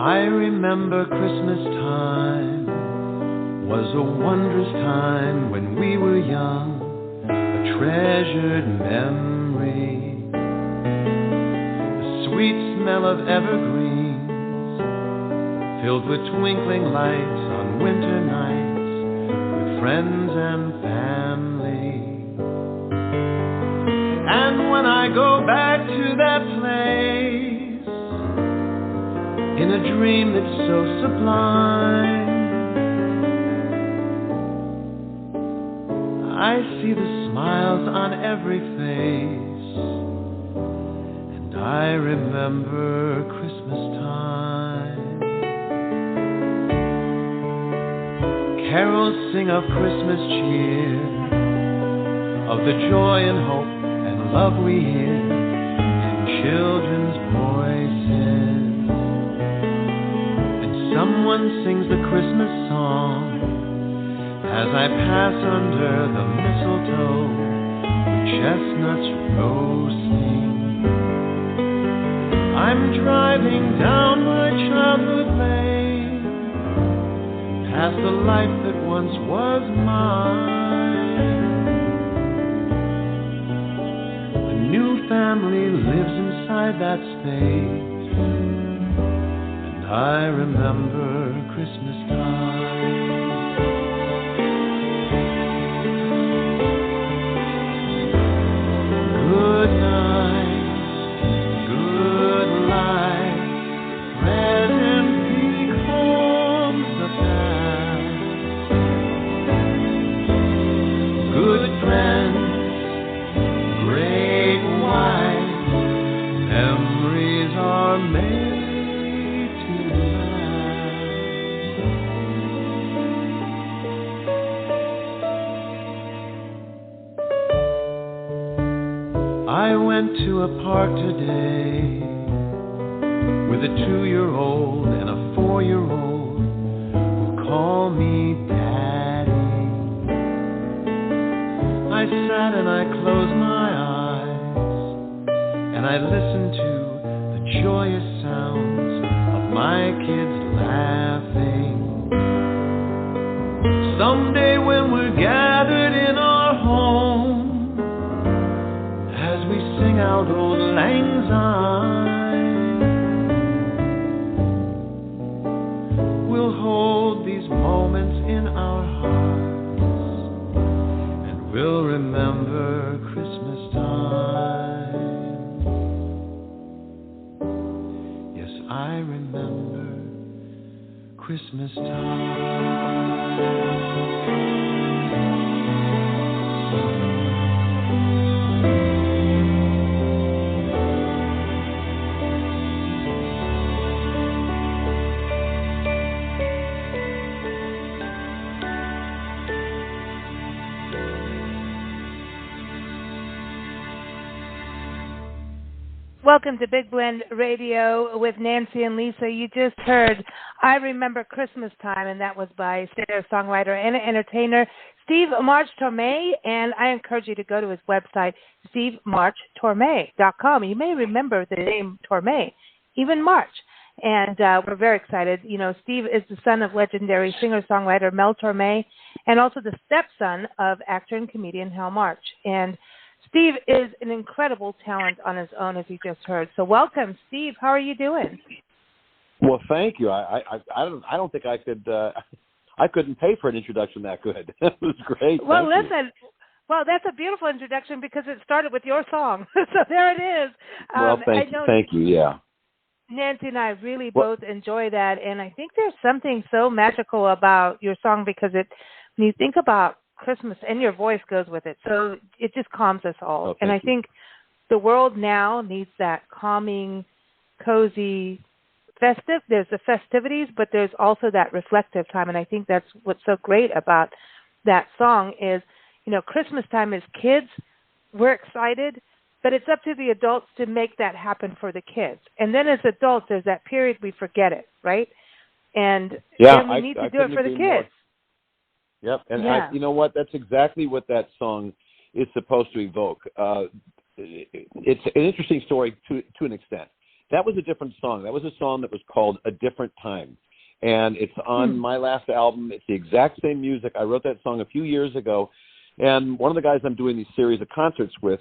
I remember Christmas time was a wondrous time when we were young, a treasured memory. The sweet smell of evergreens filled with twinkling lights on winter nights with friends and family. And when I go back to that place in a dream that's so sublime, I see the smiles on every face, and I remember Christmas time. Carols sing of Christmas cheer, of the joy and hope and love we hear in children's voices. And someone sings the Christmas song as I pass under the mistletoe with chestnuts roasting. I'm driving down my childhood lane, past the life that once was mine. A new family lives inside that space, and I remember Christmas time. Good night, good life, present becomes the past. Good friends, great wine, memories are made to last. I went to a park today with a 2-year-old and a 4-year-old who call me Daddy. I sat and I closed my eyes and I listened to the joyous sounds of my kids laughing. Someday when we're gathered in our home, we sing out Old Lang Syne, we'll hold these moments in our hearts, and we'll remember Christmas time. Yes, I remember Christmas time. Welcome to Big Blend Radio with Nancy and Lisa. You just heard I Remember Christmastime, and that was by singer-songwriter and entertainer Steve March-Torme, and I encourage you to go to his website, stevemarchtorme.com. You may remember the name Torme, even March, and we're very excited. You know, Steve is the son of legendary singer-songwriter Mel Torme and also the stepson of actor and comedian Hal March, and Steve is an incredible talent on his own, as you just heard. So welcome, Steve. How are you doing? Well, thank you. I don't think I could. I couldn't pay for an introduction that good. It was great. Well, listen. Well, that's a beautiful introduction because it started with your song. So there it is. Well, thank you. Yeah. Nancy and I really both enjoy that, and I think there's something so magical about your song because when you think about Christmas, and your voice goes with it, so it just calms us all. Oh, and I think the world now needs that calming, cozy, festive. There's the festivities, but there's also that reflective time, and I think that's what's so great about that song is, you know, Christmas time as kids, we're excited, but it's up to the adults to make that happen for the kids. And then as adults, there's that period we forget it, right? And then we need to do it for the kids. More. Yep, and you know what? That's exactly what that song is supposed to evoke. It's an interesting story to an extent. That was a different song. That was a song that was called A Different Time. And it's on my last album. It's the exact same music. I wrote that song a few years ago. And one of the guys I'm doing these series of concerts with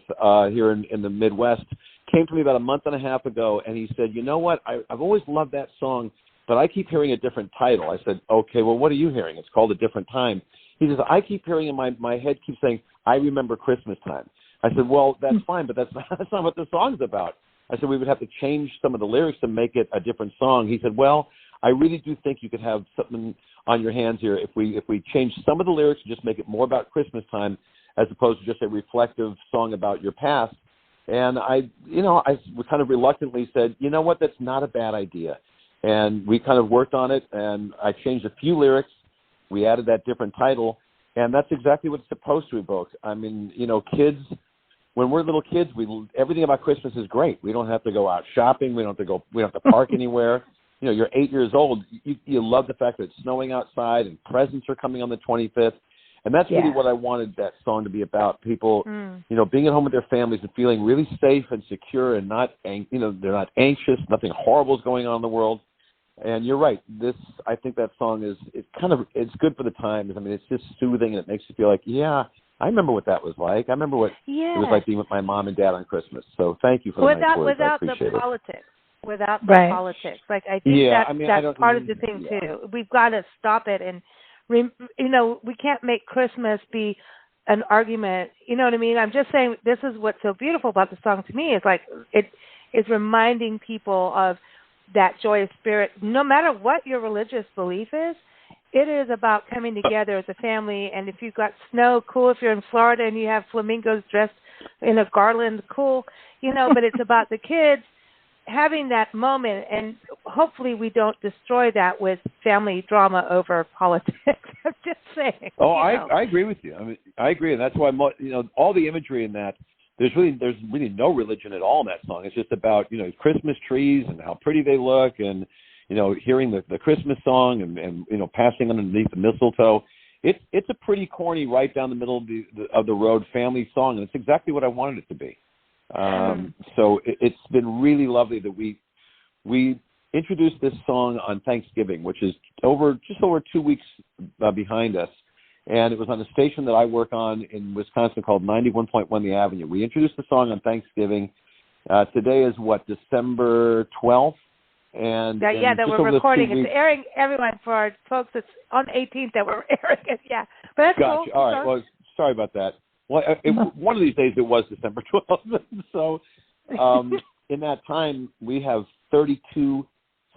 here in the Midwest came to me about a month and a half ago, and he said, you know what, I've always loved that song, but I keep hearing a different title. I said, okay, well, what are you hearing? It's called A Different Time. He says, I keep hearing in my head keeps saying, I Remember Christmastime. I said, well, that's fine, but that's not what the song's about. I said, we would have to change some of the lyrics to make it a different song. He said, well, I really do think you could have something on your hands here if we change some of the lyrics and just make it more about Christmas time as opposed to just a reflective song about your past. And I kind of reluctantly said, you know what, that's not a bad idea. And we kind of worked on it, and I changed a few lyrics. We added that different title, and that's exactly what it's supposed to evoke. I mean, kids, when we're little kids, everything about Christmas is great. We don't have to go out shopping. We don't have to park anywhere. You're 8 years old. You love the fact that it's snowing outside and presents are coming on the 25th. And that's really what I wanted that song to be about. People, being at home with their families and feeling really safe and secure and they're not anxious. Nothing horrible is going on in the world. And you're right. I think that song it's good for the times. I mean, it's just soothing, and it makes you feel like, I remember what that was like. I remember what it was like being with my mom and dad on Christmas. So thank you for the nice words. I appreciate it. Without the politics. Like, I think that's part of the thing, too. We've got to stop it. And, we can't make Christmas be an argument. You know what I mean? I'm just saying this is what's so beautiful about the song to me is, like, it is reminding people of that joyous spirit. No matter what your religious belief is, it is about coming together as a family. And if you've got snow, cool. If you're in Florida and you have flamingos dressed in a garland, cool. But it's about the kids having that moment, and hopefully we don't destroy that with family drama over politics. I'm just saying. Oh, I agree with you. I mean, I agree, and that's why all the imagery in that. There's really no religion at all in that song. It's just about Christmas trees and how pretty they look, and hearing the Christmas song and passing underneath the mistletoe. It's a pretty corny, right down the middle of the road family song, and it's exactly what I wanted it to be. So it's been really lovely that we introduced this song on Thanksgiving, which is just over 2 weeks behind us. And it was on a station that I work on in Wisconsin called 91.1 The Avenue. We introduced the song on Thanksgiving. Today is December 12th. And that we're recording. It's airing, everyone, for our folks. It's on the 18th that we're airing it. Yeah. But that's gotcha. Cool. All right. Well, sorry about that. Well, one of these days it was December 12th. So in that time, we have 32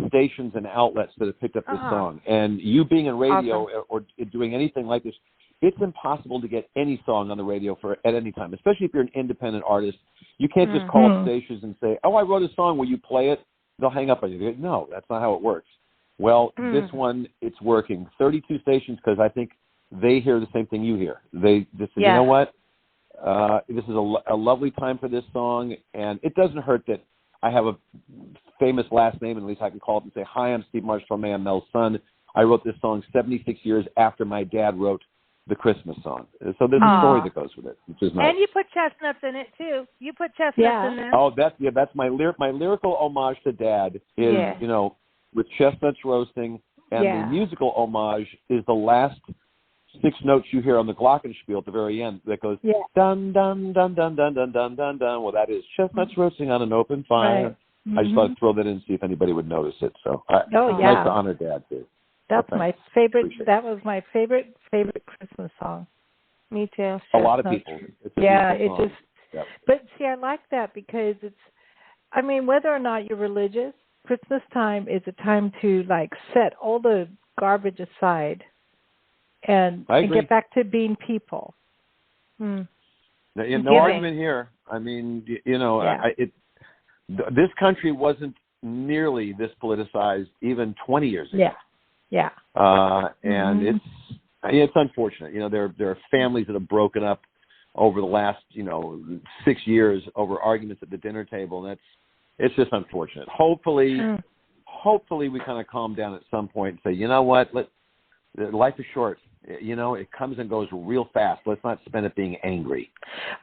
stations and outlets that have picked up this song. And you being in radio or doing anything like this, it's impossible to get any song on the radio at any time, especially if you're an independent artist. You can't just call up stations and say, oh, I wrote a song, will you play it? They'll hang up on you. They go, no, that's not how it works. Well, this one, it's working. 32 stations, because I think they hear the same thing you hear. They just say, you know what? This is a lovely time for this song, and it doesn't hurt that I have a famous last name, and at least I can call up and say, hi, I'm Steve March-Torme. I'm Mel's son. I wrote this song 76 years after my dad wrote the Christmas song. So there's a story that goes with it, which is nice. And you put chestnuts in it, too. You put chestnuts in there. Oh, that's my lyrical homage to Dad is, with chestnuts roasting, and the musical homage is the last 6 notes you hear on the glockenspiel at the very end that goes dun dun dun dun dun dun dun dun dun. Well, that is chestnuts roasting on an open fire. Right. I just thought I'd throw that in and see if anybody would notice it. So nice to honor Dad too. That's my favorite. That was my favorite Christmas song. Me too. A lot of people. But see, I like that because whether or not you're religious, Christmas time is a time to set all the garbage aside and get back to being people. No argument here. I mean, this country wasn't nearly this politicized even 20 years ago. Yeah. And it's unfortunate. There are families that have broken up over the last 6 years over arguments at the dinner table, and it's just unfortunate. Hopefully we kind of calm down at some point and say, you know what, life is short. It comes and goes real fast. Let's not spend it being angry.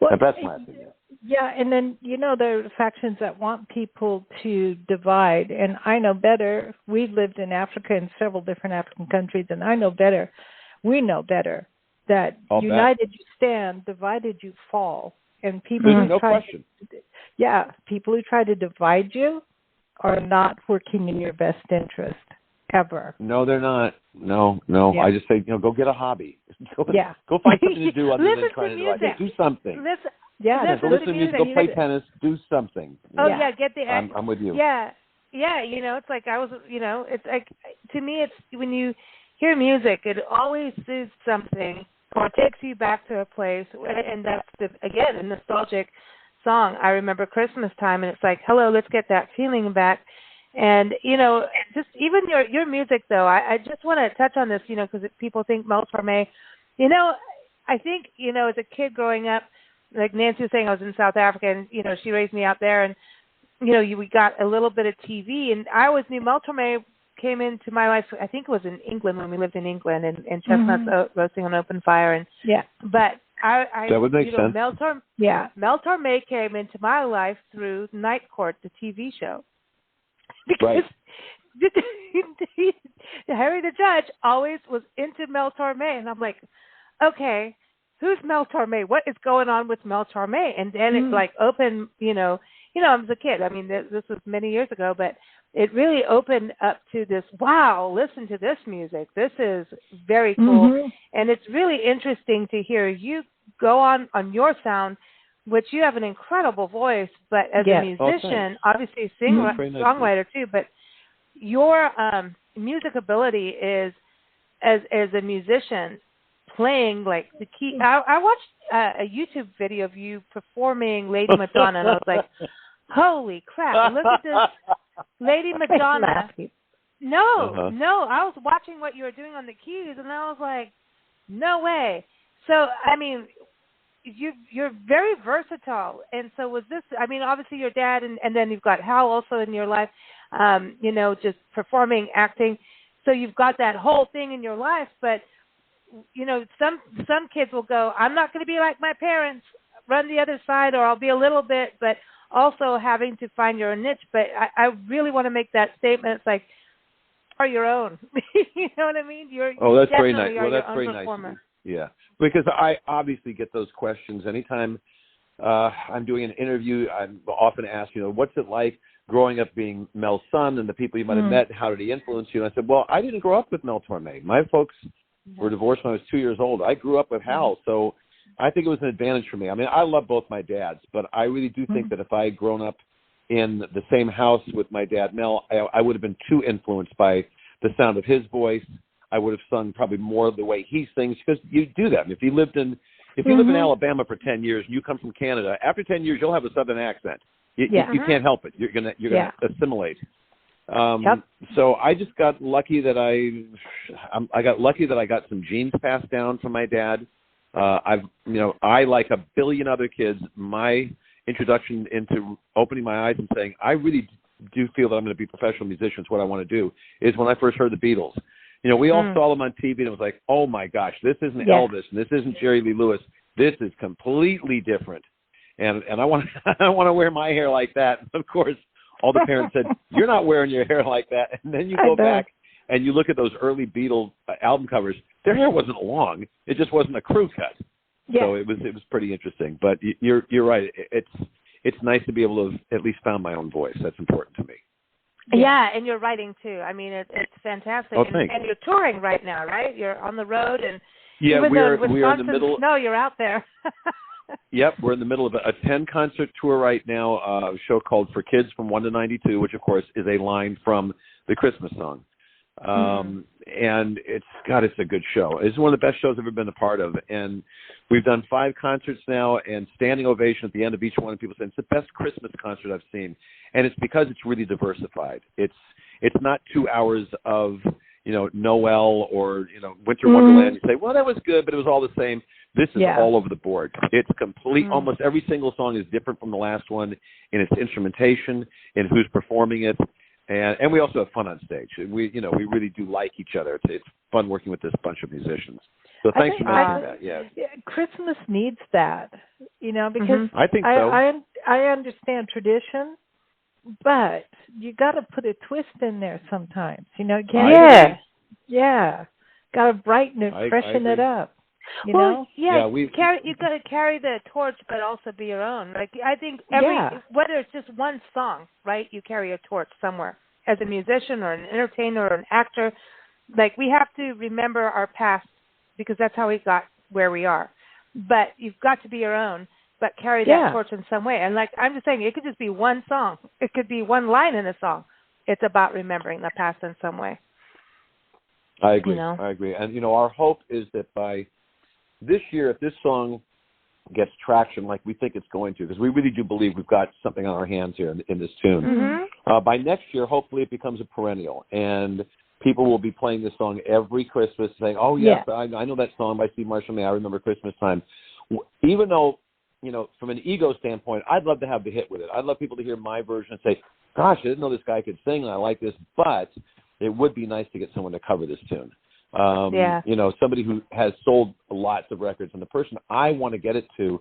Well, that's my opinion. Yeah, and then, there are factions that want people to divide, and I know better. We've lived in Africa, in several different African countries, and I know better. We know better that united you stand, divided you fall. And people There's no question. People who try to divide you are not working in your best interest, ever. No, they're not. No. Yeah. I just say, go get a hobby. Go find something to do other than trying to divide. Do something. Go listen to music, go play tennis, do something. Get the I'm with you. Yeah, it's like it's like, to me, it's when you hear music, it always is something or takes you back to a place, and that's, a nostalgic song. I remember Christmas time, and it's like, hello, let's get that feeling back. And, just even your music, though, I just want to touch on this, because people think Mel Torme, I think, as a kid growing up, like Nancy was saying, I was in South Africa, and, she raised me out there, and, we got a little bit of TV, and I always knew Mel Torme came into my life, I think it was in England when we lived in England, and chestnuts roasting on open fire. And but I that would make sense. Mel Torme came into my life through Night Court, the TV show. Because Harry the Judge always was into Mel Torme, and I'm like, okay, who's Mel Torme? What is going on with Mel Torme? And then it's like open, I was a kid. I mean, this was many years ago, but it really opened up to this, wow, listen to this music. This is very cool. And it's really interesting to hear you go on your sound, which you have an incredible voice, but as a musician, obviously singer-songwriter too, but your music ability is, as a musician, playing like the key. I watched a YouTube video of you performing Lady Madonna, and I was like, holy crap, look at this Lady Madonna. No, I was watching what you were doing on the keys, and I was like, no way. So, I mean, you're very versatile. And so was this, I mean, obviously your dad, and then you've got Hal also in your life, just performing, acting. So you've got that whole thing in your life, but, some kids will go, I'm not going to be like my parents, run the other side, or I'll be a little bit, but also having to find your niche. But I really want to make that statement. It's like, are your own. You know what I mean? That's very nice. Well, that's very nice. Yeah, because I obviously get those questions anytime I'm doing an interview. I'm often asked, what's it like growing up being Mel's son and the people you might have met? How did he influence you? And I said, well, I didn't grow up with Mel Torme. My folks were divorced when I was 2 years old. I grew up with Hal, so I think it was an advantage for me. I mean, I love both my dads, but I really do think that if I had grown up in the same house with my dad, Mel, I would have been too influenced by the sound of his voice. I would have sung probably more of the way he sings, because you do that. And if you live in Alabama for 10 years and you come from Canada, after 10 years you'll have a Southern accent. You can't help it. You're gonna assimilate. So I just got lucky that I got some genes passed down from my dad. I, like a billion other kids, my introduction into opening my eyes and saying, I really do feel that I'm going to be a professional musician, it's what I want to do, is when I first heard the Beatles. We all saw them on TV, and it was like, oh my gosh, this isn't Elvis, and this isn't Jerry Lee Lewis. This is completely different. And I want to wear my hair like that. Of course, all the parents said, you're not wearing your hair like that. And then you go back and you look at those early Beatles album covers. Their hair wasn't long. It just wasn't a crew cut. Yeah. So it was pretty interesting. But you're right. It's nice to be able to at least found my own voice. That's important to me. Yeah, and you're writing too. I mean, it's fantastic. Oh, thanks. And you're touring right now, right? You're on the road, and we're in the middle. No, you're out there. Yep, we're in the middle of a 10-concert tour right now, a show called For Kids from 1 to 92, which, of course, is a line from the Christmas song. And it's a good show. It's one of the best shows I've ever been a part of. And we've done 5 concerts now, and standing ovation at the end of each one. And people say, it's the best Christmas concert I've seen. And it's because it's really diversified. It's not 2 hours of, Noel or, Winter Wonderland. You say, well, that was good, but it was all the same. This is all over the board. It's complete. Almost every single song is different from the last one in its instrumentation, in who's performing it. And we also have fun on stage. We really do like each other. It's fun working with this bunch of musicians. So thanks for mentioning that. Yeah. Christmas needs that, because I think so. I understand tradition, but you got to put a twist in there sometimes. You can't. Yeah. Got to brighten it, freshen it up. You know? You got to carry the torch, but also be your own. Like I think whether it's just one song, right? You carry a torch somewhere as a musician or an entertainer or an actor. Like we have to remember our past because that's how we got where we are. But you've got to be your own, but carry that torch in some way. And like I'm just saying, it could just be one song. It could be one line in a song. It's about remembering the past in some way. I agree. I agree. And, our hope is that by this year, if this song gets traction like we think it's going to, because we really do believe we've got something on our hands here in this tune, by next year, hopefully it becomes a perennial. And people will be playing this song every Christmas saying, oh, yes, I know that song by Steve March-Torme, I Remember Christmastime. Even though, from an ego standpoint, I'd love to have the hit with it. I'd love people to hear my version and say, gosh, I didn't know this guy could sing, and I like this, but it would be nice to get someone to cover this tune. Somebody who has sold lots of records. And the person I want to get it to,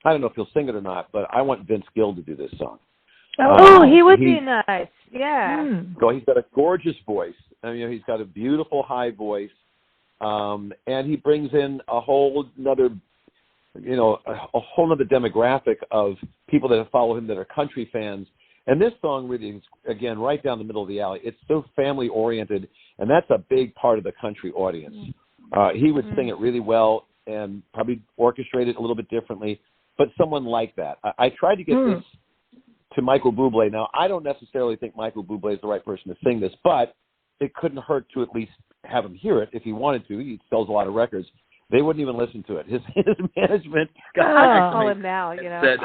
I don't know if he'll sing it or not, but I want Vince Gill to do this song. He would be nice. Yeah. He's got a gorgeous voice. He's got a beautiful high voice. And he brings in a whole nother, a whole nother demographic of people that follow him that are country fans. And this song really is, again, right down the middle of the alley. It's so family-oriented, and that's a big part of the country audience. He would sing it really well and probably orchestrate it a little bit differently, but someone like that. I tried to get this to Michael Buble. Now, I don't necessarily think Michael Buble is the right person to sing this, but it couldn't hurt to at least have him hear it if he wanted to. He sells a lot of records. They wouldn't even listen to it. His management I'll call him now, said,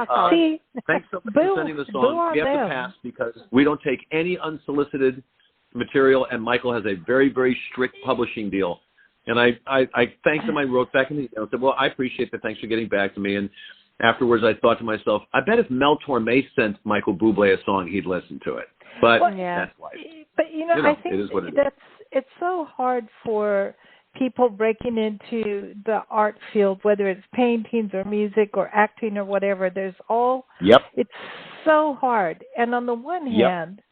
thanks so much for sending the song. We have to pass because we don't take any unsolicited material, and Michael has a very, very strict publishing deal. And I thanked him. I wrote back in the email and said, well, I appreciate that. Thanks for getting back to me. And afterwards I thought to myself, I bet if Mel Torme sent Michael Buble a song, he'd listen to it. But that's life. But, I think it is what it is. It's so hard for people breaking into the art field, whether it's paintings or music or acting or whatever. It's so hard. And on the one hand,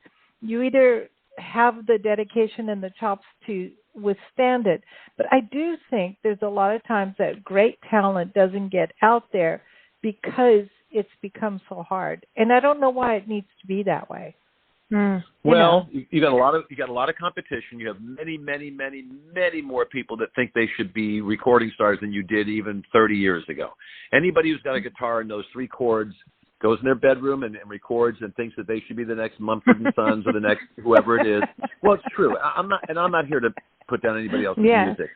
you either have the dedication and the chops to withstand it. But I do think there's a lot of times that great talent doesn't get out there because it's become so hard. And I don't know why it needs to be that way. Well, you got a lot of competition. You have many, many, many, many more people that think they should be recording stars than you did even 30 years ago. Anybody who's got a guitar and knows 3 chords goes in their bedroom and records and thinks that they should be the next Mumford and Sons or the next whoever it is. Well, it's true. I'm not here to put down anybody else's music,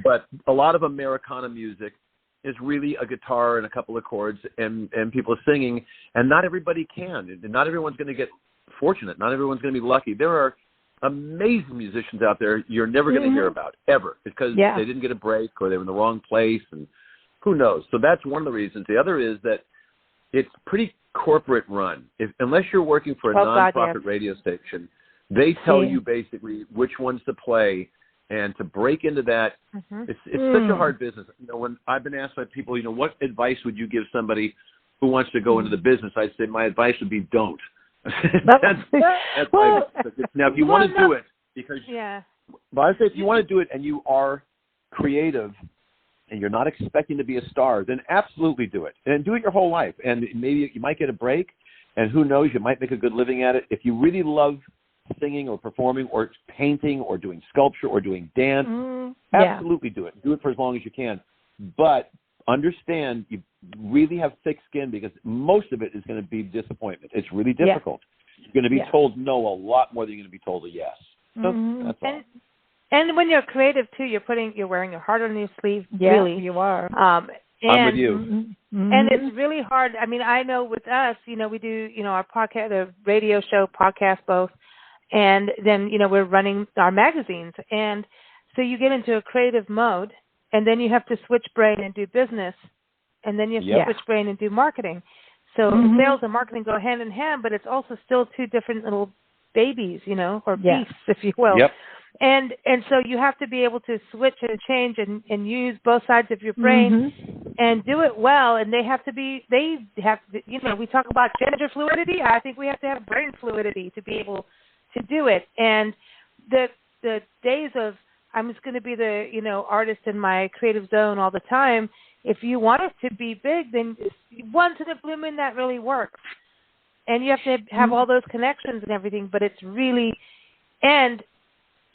but a lot of Americana music is really a guitar and a couple of chords and people are singing, and not everybody can, and not everyone's going to get fortunate. Not everyone's going to be lucky. There are amazing musicians out there you're never going to hear about, ever, because they didn't get a break or they were in the wrong place, and who knows. So that's one of the reasons. The other is that it's pretty corporate run. Unless you're working for a nonprofit radio station, they tell you basically which ones to play, and to break into that, it's such a hard business. When I've been asked by people, what advice would you give somebody who wants to go into the business? I'd say my advice would be don't. That's now, if you want to do it, but I say if you want to do it and you are creative and you're not expecting to be a star, then absolutely do it, and do it your whole life. And maybe you might get a break, and who knows, you might make a good living at it. If you really love singing or performing or painting or doing sculpture or doing dance, absolutely do it. Do it for as long as you can. But understand you really have thick skin, because most of it is going to be disappointment. It's really difficult. You're going to be told no a lot more than you're going to be told a yes. So that's all. And when you're creative too, you're wearing your heart on your sleeve. Yeah, really, you are. I'm with you. And it's really hard. I mean, I know with us, we do, our podcast, the radio show, podcast, both, and then we're running our magazines, and so you get into a creative mode. And then you have to switch brain and do business. And then you have to switch brain and do marketing. So sales and marketing go hand in hand, but it's also still 2 different little babies, or beasts, if you will. Yep. And so you have to be able to switch and change and use both sides of your brain and do it well. And they have to, you know, we talk about gender fluidity. I think we have to have brain fluidity to be able to do it. And the days of I'm just going to be the, you know, artist in my creative zone all the time. If you want it to be big, then once in a blue moon that really works. And you have to have all those connections and everything, but it's really, and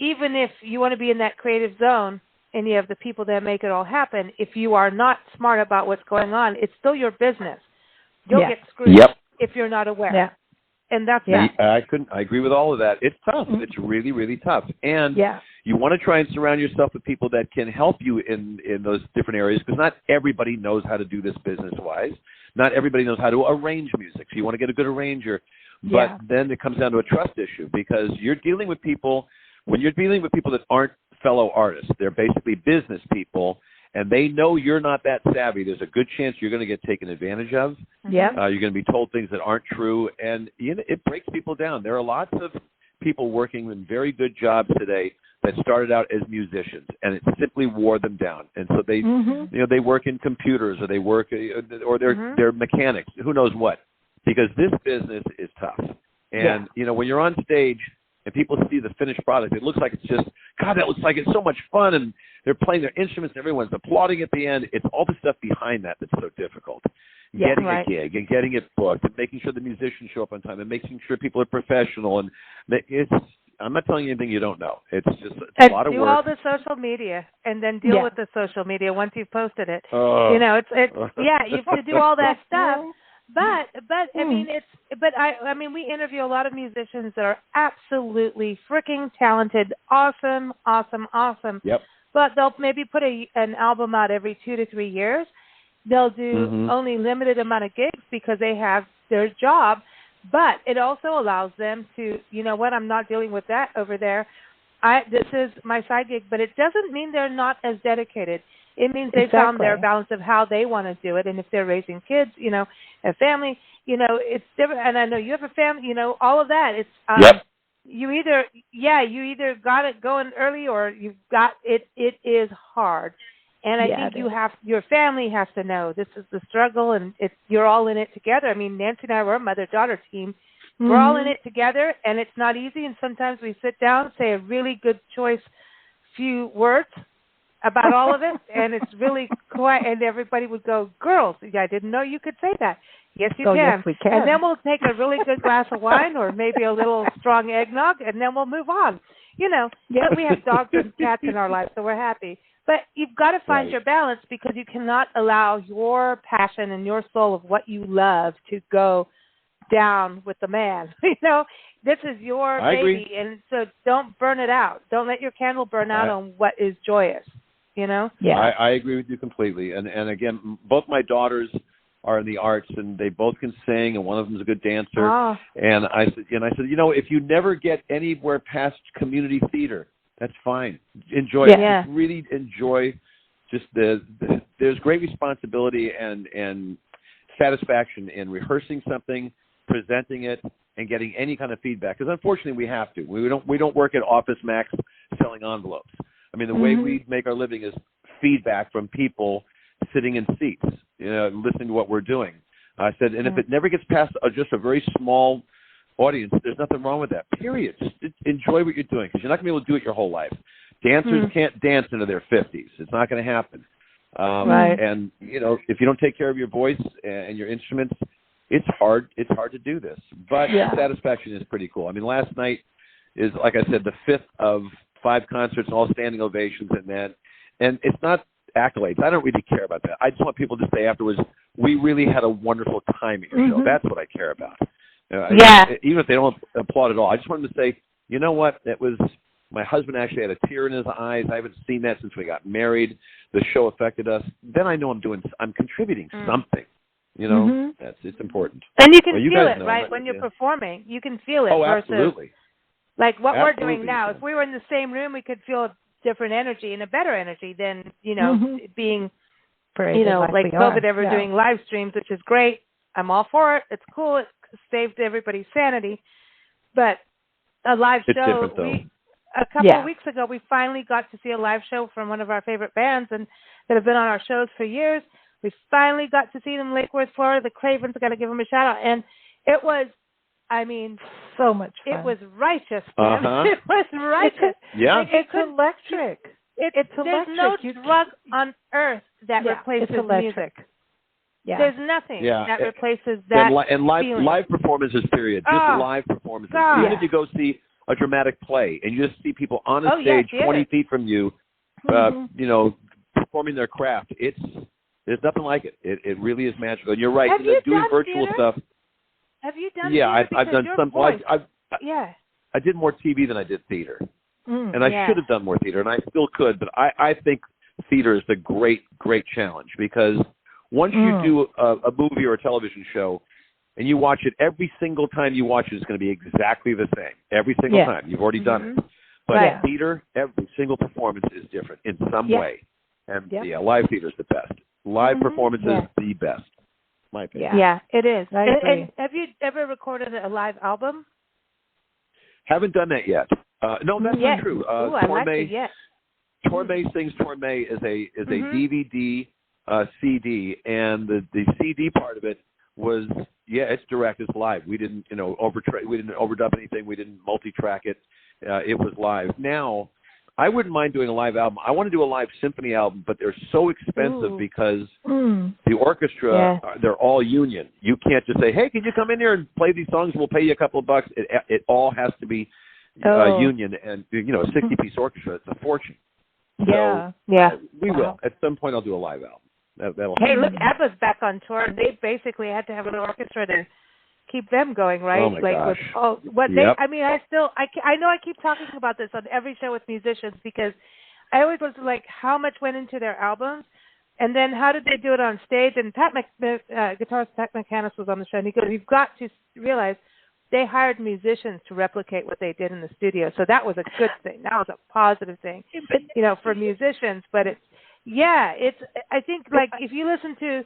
even if you want to be in that creative zone and you have the people that make it all happen, if you are not smart about what's going on, it's still your business. You'll get screwed if you're not aware. Yeah. And that's I agree with all of that. It's tough. It's really, really tough. And you want to try and surround yourself with people that can help you in those different areas, because not everybody knows how to do this business-wise. Not everybody knows how to arrange music. So you want to get a good arranger. But then it comes down to a trust issue, because you're dealing with people, when you're dealing with people that aren't fellow artists, they're basically business people, and they know you're not that savvy. There's a good chance you're going to get taken advantage of. You're going to be told things that aren't true, and it breaks people down. There are lots of people working in very good jobs today that started out as musicians, and it simply wore them down. And so they, you know, they work in computers, or they work, or they're mechanics, who knows what, because this business is tough. And you know, when you're on stage and people see the finished product, it looks like it's just, God, that looks like it's so much fun, and they're playing their instruments, and everyone's applauding at the end. It's all the stuff behind that that's so difficult. Getting a gig and getting it booked and making sure the musicians show up on time and making sure people are professional. And I'm not telling you anything you don't know. It's just a lot of work. Do all the social media and then deal with the social media once you've posted it. You know, you have to do all that stuff. But I mean, I mean, we interview a lot of musicians that are absolutely freaking talented, awesome. Yep. But they'll maybe put an album out every 2 to 3 years. They'll do only limited amount of gigs because they have their job. But it also allows them to, you know what, I'm not dealing with that over there. This is my side gig, but it doesn't mean they're not as dedicated. It means they found their balance of how they want to do it. And if they're raising kids, you know, a family, you know, it's different. And I know you have a family, you know, all of that. It's you either got it going early or you've got it. It is hard. And I think your family has to know this is the struggle, and you're all in it together. I mean, Nancy and I were a mother-daughter team. We're all in it together, and it's not easy. And sometimes we sit down, say a really good choice few words about all of it, and it's really quiet. And everybody would go, "Girls, I didn't know you could say that." Yes, you can. Yes, we can. And then we'll take a really good glass of wine or maybe a little strong eggnog, and then we'll move on. You know, but we have dogs and cats in our lives, so we're happy. But you've got to find your balance, because you cannot allow your passion and your soul of what you love to go down with the man. You know, this is your baby, and so don't burn it out. Don't let your candle burn out on what is joyous, you know? Yeah. I agree with you completely. And again, both my daughters are in the arts, and they both can sing, and one of them is a good dancer. Oh. And I said, you know, if you never get anywhere past community theater, that's fine. Enjoy it. Just really enjoy. Just there's great responsibility and satisfaction in rehearsing something, presenting it, and getting any kind of feedback. Because unfortunately, we have to. We don't work at Office Max selling envelopes. I mean, the way we make our living is feedback from people sitting in seats, you know, listening to what we're doing. I said, and if it never gets past just a very small audience, there's nothing wrong with that, period. Just enjoy what you're doing, because you're not going to be able to do it your whole life. Dancers can't dance into their 50s. It's not going to happen. And, you know, if you don't take care of your voice and your instruments, it's hard to do this. But satisfaction is pretty cool. I mean, last night is, like I said, the 5th of 5 concerts, all standing ovations, and it's not accolades. I don't really care about that. I just want people to say afterwards, we really had a wonderful time at your show. That's what I care about. Even if they don't applaud at all, I just wanted to say, you know what? It was, my husband actually had a tear in his eyes. I haven't seen that since we got married. The show affected us. Then I know I'm contributing something. You know, it's important. And you can feel it, right? When you're performing, you can feel it. Oh, absolutely. Like what we're doing now. If we were in the same room, we could feel a different energy and a better energy than, you know, being, you know, like COVID ever doing live streams, which is great. I'm all for it. It's cool. It saved everybody's sanity. But a live show, a couple of weeks ago, we finally got to see a live show from one of our favorite bands and that have been on our shows for years. We finally got to see them in Lake Worth, Florida. The Cravens, I got to give them a shout out. And it was, I mean, so much fun. It was righteous. It was righteous. It's electric. It's electric. There's no drug on earth that replaces music. Yeah. There's nothing that replaces that. And live performances, period. Just live performances. God. Even if you go see a dramatic play and you just see people on a stage 20 feet from you, you know, performing their craft, there's nothing like it. It really is magical. And you're right. Have you doing done virtual theater? stuff. Have you done theater? I've done some. Voice. I did more TV than I did theater. And I should have done more theater, and I still could. But I think theater is a great, great challenge because once you do a movie or a television show and you watch it, every single time you watch it, it's going to be exactly the same. Every single time. You've already done it. But theater, every single performance is different in some way. And live theater is the best. Live performance is the best, my opinion. Yeah, it is. I agree. And have you ever recorded a live album? Haven't done that yet. No, that's not true. Torme Sings Torme is a DVD CD, and the CD part of it was it's direct, it's live. We didn't we didn't overdub anything, we didn't multi-track it. It was live. Now, I wouldn't mind doing a live album. I want to do a live symphony album, but they're so expensive because the orchestra, they're all union. You can't just say, hey, can you come in here and play these songs? We'll pay you a couple of bucks. It all has to be union, and a 60-piece orchestra. It's a fortune. So, we will. At some point, I'll do a live album. That'll hey, look, ABBA's back on tour. They basically had to have an orchestra to keep them going, right? Oh my gosh. I mean, I know I keep talking about this on every show with musicians because I always was like, how much went into their albums, and then how did they do it on stage? And guitarist Pat McCannis was on the show, and he goes, "You've got to realize they hired musicians to replicate what they did in the studio, so that was a good thing. That was a positive thing, for musicians. But I think like if you listen to,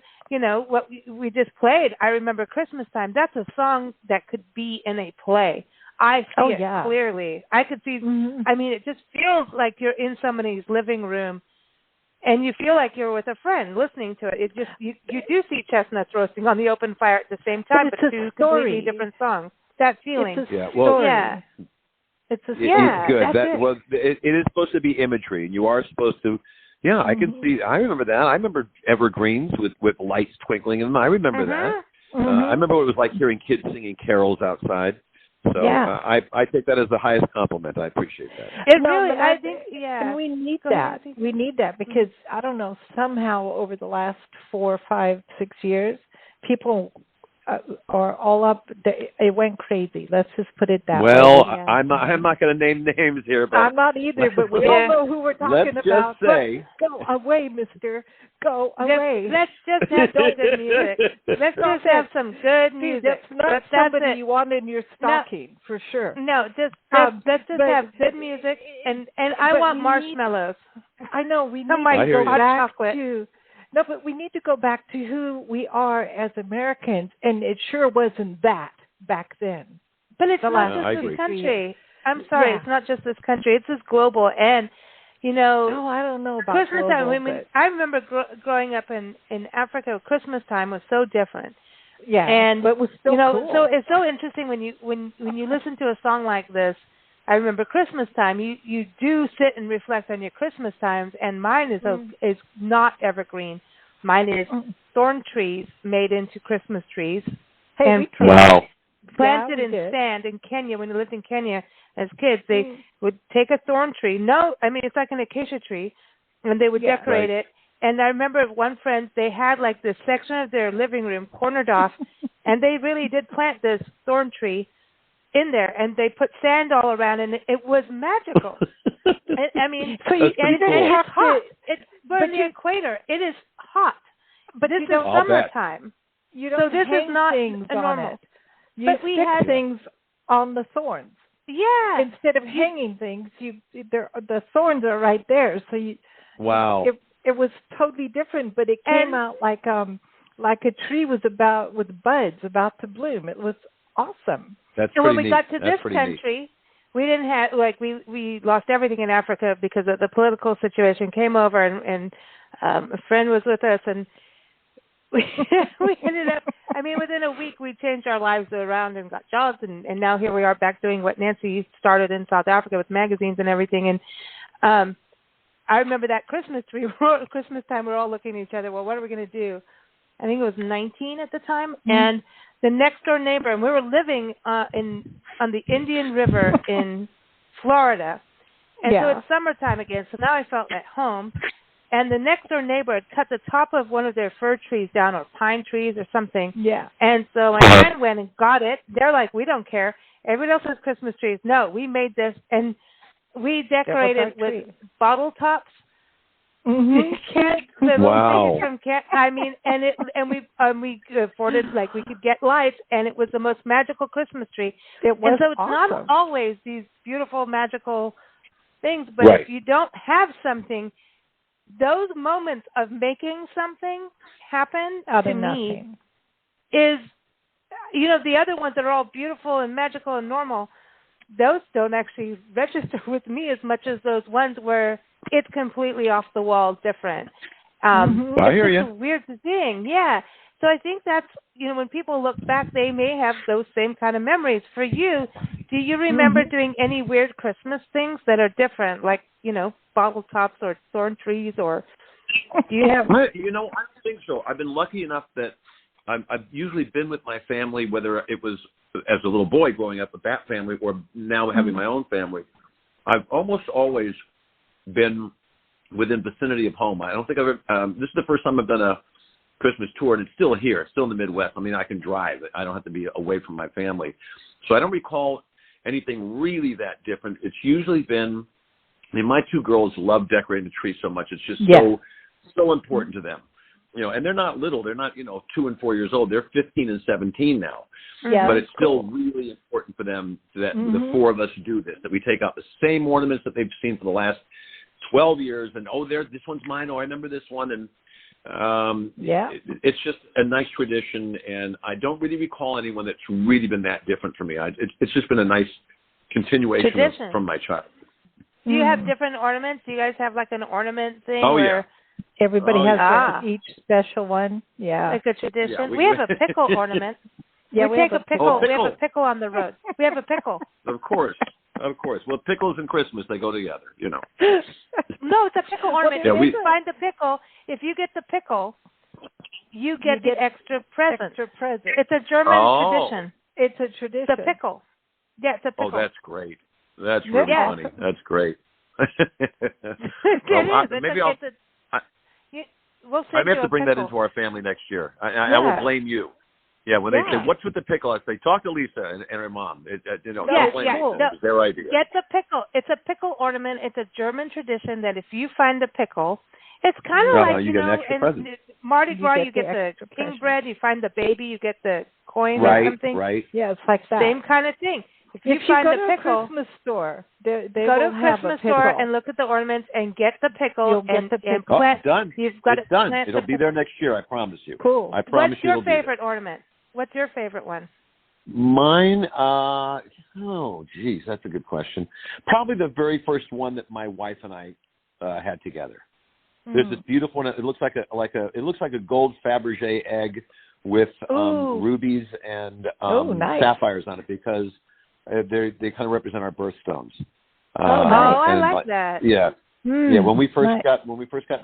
what we just played, I Remember Christmastime, that's a song that could be in a play. I see it clearly. I could see, I mean, it just feels like you're in somebody's living room and you feel like you're with a friend listening to it. It just, you do see chestnuts roasting on the open fire at the same time, but two completely different songs. That feeling. It's a story. It's a story. It's good. It is supposed to be imagery, and you are supposed to. Yeah, I can see. I remember that. I remember evergreens with lights twinkling in them. I remember that. I remember what it was like hearing kids singing carols outside. So I take that as the highest compliment. I appreciate that. I think, and we need that. We need that because I don't know. Somehow over the last 4, 5, 6 years, people are all up. It went crazy. Let's just put it that way. Well, I'm not going to name names here, but I'm not either. But we all know who we're talking about. Let's just say, go away, Mister. Go away. Let's just have some good music. Let's just have some good music. That's not somebody you want in your stocking, for sure. No, let's just have good music, and I want marshmallows. I know we need to go back to. No, but we need to go back to who we are as Americans, and it sure wasn't that back then. But it's not just this country. I'm sorry, it's not just this country. It's just global, and No, I don't know about Christmas global, time. I remember growing up in Africa. Christmas time was so different. Yeah, and but it was still cool. So it's so interesting when you listen to a song like this. I Remember Christmas Time. You do sit and reflect on your Christmas times, and mine is not evergreen. Mine is thorn trees made into Christmas trees. Hey, planted in sand in Kenya. When we lived in Kenya as kids, they would take a thorn tree. It's like an acacia tree, and they would decorate it. And I remember one friend, they had like this section of their living room cornered off, and they really did plant this thorn tree in there, and they put sand all around, and it was magical. It's hot. But the equator, it is hot. But this is summertime. So this is not normal. But we had things on the thorns. Yeah. Instead of hanging things, the thorns are right there. So it was totally different, but it came out like a tree was with buds about to bloom. It was awesome. That's so pretty when we neat. got to this country, we didn't have, like, we lost everything in Africa because of the political situation. Came over, and a friend was with us, and we ended up, I mean, within a week, we changed our lives around and got jobs, and now here we are back doing what Nancy started in South Africa with magazines and everything. And I remember that Christmas time, we were all looking at each other, well, what are we going to do? I think it was 19 at the time, and the next door neighbor, and we were living on the Indian River in Florida, and so it's summertime again, so now I felt at home, and the next door neighbor had cut the top of one of their fir trees down, or pine trees or something, and so my friend went and got it. They're like, we don't care. Everybody else has Christmas trees. No, we made this, and we decorated with bottle tops. Wow. I mean, and we afforded, like, we could get lights, and it was the most magical Christmas tree. It was and so it's awesome. not always these beautiful, magical things, but if you don't have something, those moments of making something happen to me is, you know, the other ones that are all beautiful and magical and normal, those don't actually register with me as much as those ones where it's completely off the wall different. I hear you. It's a weird thing, yeah. So I think that's, you know, when people look back, they may have those same kind of memories. For you, do you remember doing any weird Christmas things that are different, like, you know, bottle tops or thorn trees, or do you have? You know, I don't think so. I've been lucky enough that I've usually been with my family, whether it was as a little boy growing up with that family or now having my own family. I've almost always been within vicinity of home. I don't think I've ever, this is the first time I've done a Christmas tour, and it's still here, still in the Midwest. I mean, I can drive. I don't have to be away from my family. So I don't recall anything really that different. It's usually been, I mean, my two girls love decorating the tree so much. It's just so important to them. You know, and they're not little. They're not, 2 and 4 years old. They're 15 and 17 now. Yeah, but it's still really important for them that the four of us do this, that we take out the same ornaments that they've seen for the last 12 years. And, this one's mine. I remember this one. And it's just a nice tradition. And I don't really recall anyone that's really been that different for me. It's just been a nice continuation from my childhood. Do you have different ornaments? Do you guys have like an ornament thing? Oh, yeah. Everybody has each special one. Yeah. Like a tradition. Yeah, we have a pickle ornament. Yeah, we take a pickle. We have a pickle on the road. We have a pickle. Of course. Well, pickles and Christmas, they go together, No, it's a pickle ornament. If you find the pickle, if you get the pickle, you get the extra present. It's a German tradition. It's a tradition. The pickle. Yeah, it's a pickle. Oh, that's great. That's really funny. That's great. I may have to bring that into our family next year. I will blame you. Yeah, when they say, what's with the pickle? I say, talk to Lisa and her mom. Don't blame me. It's their idea. Get the pickle. It's a pickle ornament. It's a German tradition that if you find the pickle, it's kind of like, you get an extra present. Mardi Gras, you get the king bread. You find the baby, you get the coin or something. Right. Yeah, it's like that. Same kind of thing. If you find go the pickle, to a Christmas store, they go to a Christmas store and look at the ornaments and get the pickle. You'll get the pickle. It's done. You've got it's done. It'll be there next year. I promise you. Cool. I promise you. What's your favorite ornament? What's your favorite one? Mine, that's a good question. Probably the very first one that my wife and I had together. There's this beautiful one. It looks like a gold Fabergé egg with rubies and sapphires on it because they kind of represent our birthstones. I like that. Yeah. Yeah, when we first got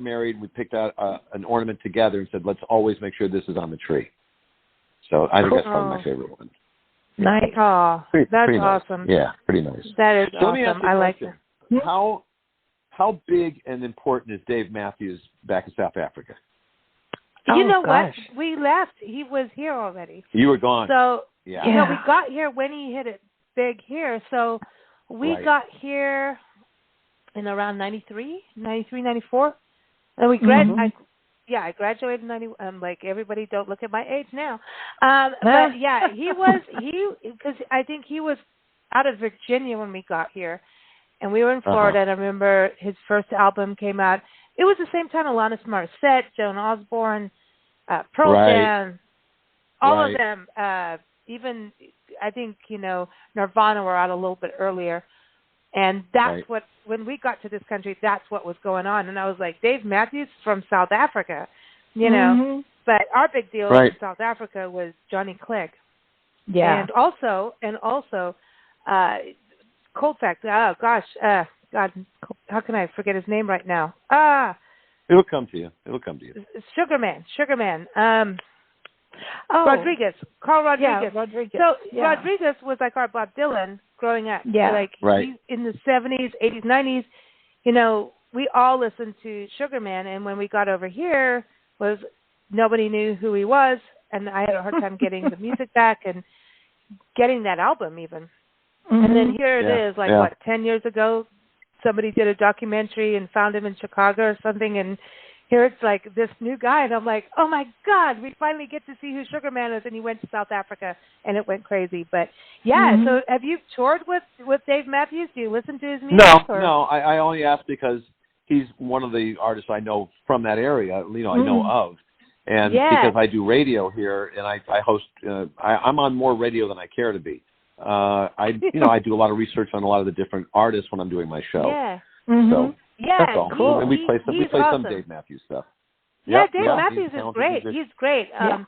married, we picked out an ornament together and said, let's always make sure this is on the tree. So I think that's probably my favorite one. Nice. Oh, that's pretty awesome. Nice. Yeah, pretty nice. That is so awesome. Let me ask you I like it. How big and important is Dave Matthews back in South Africa? You know what? We left. He was here already. You were gone. So, we got here when he hit it big here. So we got here in around 93, 94. And we I graduated in 90. Like everybody, don't look at my age now. But because I think he was out of Virginia when we got here, and we were in Florida. And I remember his first album came out. It was the same time Alanis Morissette, Joan Osborne, Pearl Jam, all of them. Even I think Nirvana were out a little bit earlier. And that's what, when we got to this country, that's what was going on. And I was like, Dave Matthews from South Africa, you know. But our big deal in South Africa was Johnny Clegg. Yeah. And also, Colfax. Oh, gosh. God, how can I forget his name right now? It'll come to you. Sugarman. Rodriguez. Carl Rodriguez. Yeah, Rodriguez. So Rodriguez was like our Bob Dylan growing up. Yeah. Like he, in the 70s, 80s, 90s, you know, we all listened to Sugarman. And when we got over here, nobody knew who he was. And I had a hard time getting the music back and getting that album even. And then here it is, like, 10 years ago, somebody did a documentary and found him in Chicago or something, and here it's like this new guy, and I'm like, oh my God, we finally get to see who Sugarman is, and he went to South Africa, and it went crazy. But so have you toured with Dave Matthews? Do you listen to his music? No, I only asked because he's one of the artists I know from that area, you know, I know of, and because I do radio here, and I host, I'm on more radio than I care to be. I do a lot of research on a lot of the different artists when I'm doing my show. Yeah. So that's all. Cool. And we play awesome. some Dave Matthews stuff. Yeah, Dave Matthews is great. He's great. Yeah.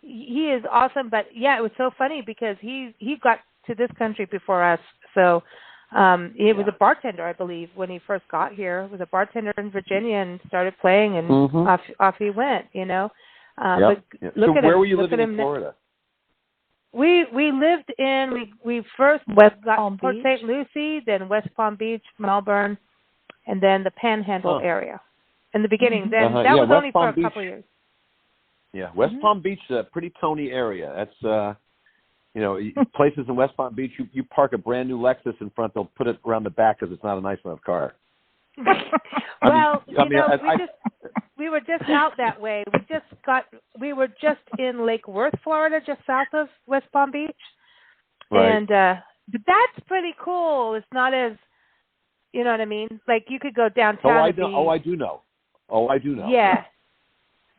He is awesome. But it was so funny because he got to this country before us. So he was a bartender, I believe, when he first got here. He was a bartender in Virginia and started playing, and off he went. You know. But look at where him. were you look living in Florida? We lived we first got Port St. Lucie, then West Palm Beach, Melbourne, and then the Panhandle area in the beginning. Then that was only for a couple of years. Yeah, West Palm Beach is a pretty Tony area. That's, places in West Palm Beach, you park a brand new Lexus in front, they'll put it around the back because it's not a nice enough car. We were just out that way. We were just in Lake Worth, Florida, just south of West Palm Beach. Right. And but that's pretty cool. It's not as, you know what I mean? Like you could go downtown. I do know. Yeah.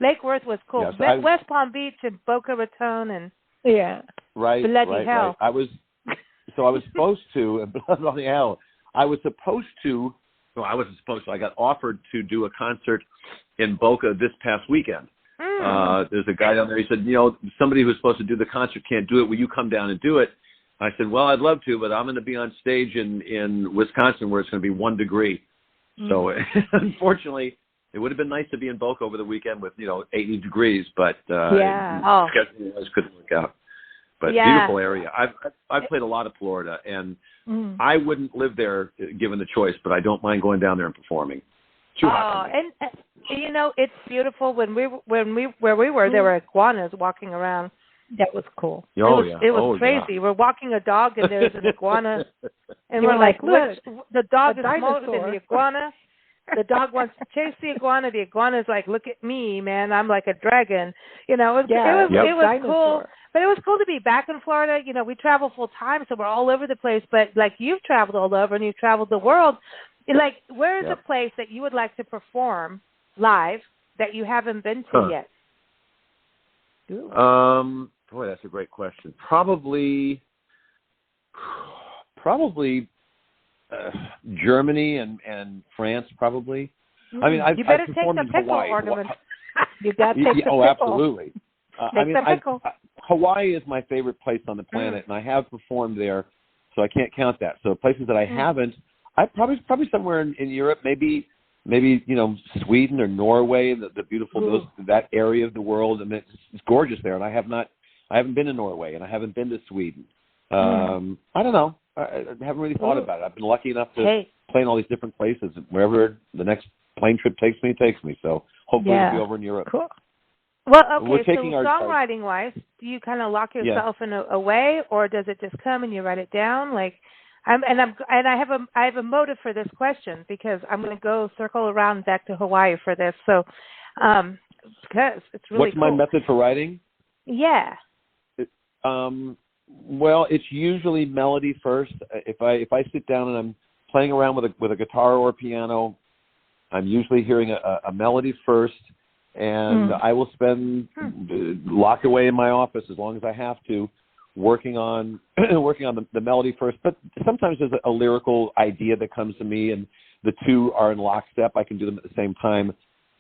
Lake Worth was cool. Yes, West Palm Beach and Boca Raton and bloody hell. I was supposed to, bloody hell. I wasn't supposed to. I got offered to do a concert in Boca this past weekend. There's a guy down there. He said, somebody who's supposed to do the concert can't do it. Will you come down and do it? I said, well, I'd love to, but I'm going to be on stage in Wisconsin where it's going to be 1 degree. So unfortunately, it would have been nice to be in Boca over the weekend with, 80 degrees, but it couldn't work out. But beautiful area. I've played a lot of Florida, and I wouldn't live there given the choice, but I don't mind going down there and performing. Too hot. And it's beautiful. Where we were, there were iguanas walking around. That was cool. It was crazy. We're walking a dog, and there's an iguana, and we're like, look, the dog is smaller than the iguana. The dog wants to chase the iguana. The iguana is like, look at me, man. I'm like a dragon. It was cool. But it was cool to be back in Florida. We travel full time, so we're all over the place. But like you've traveled all over and you've traveled the world. Like, where is a place that you would like to perform live that you haven't been to yet? Boy, that's a great question. Probably Germany and France, probably. I mean, you better I've take the pickle Hawaii. ornament. You got to take the pickle. Oh, absolutely. The pickle. Hawaii is my favorite place on the planet, and I have performed there, so I can't count that. So places that I haven't, I probably somewhere in Europe, maybe Sweden or Norway, the beautiful that area of the world, and it's gorgeous there. And I haven't been to Norway, and I haven't been to Sweden. I don't know. I haven't really thought about it. I've been lucky enough to play in all these different places. Wherever the next plane trip takes me. So hopefully it'll be over in Europe. Cool. Well, okay, so songwriting-wise, do you kind of lock yourself in a way, or does it just come and you write it down? Like, I have a motive for this question because I'm going to go circle around back to Hawaii for this. So, because it's really What's my method for writing? Yeah. Well, it's usually melody first. If I sit down and I'm playing around with a guitar or a piano, I'm usually hearing a melody first. And I will spend locked away in my office as long as I have to, working on the melody first. But sometimes there's a lyrical idea that comes to me, and the two are in lockstep. I can do them at the same time.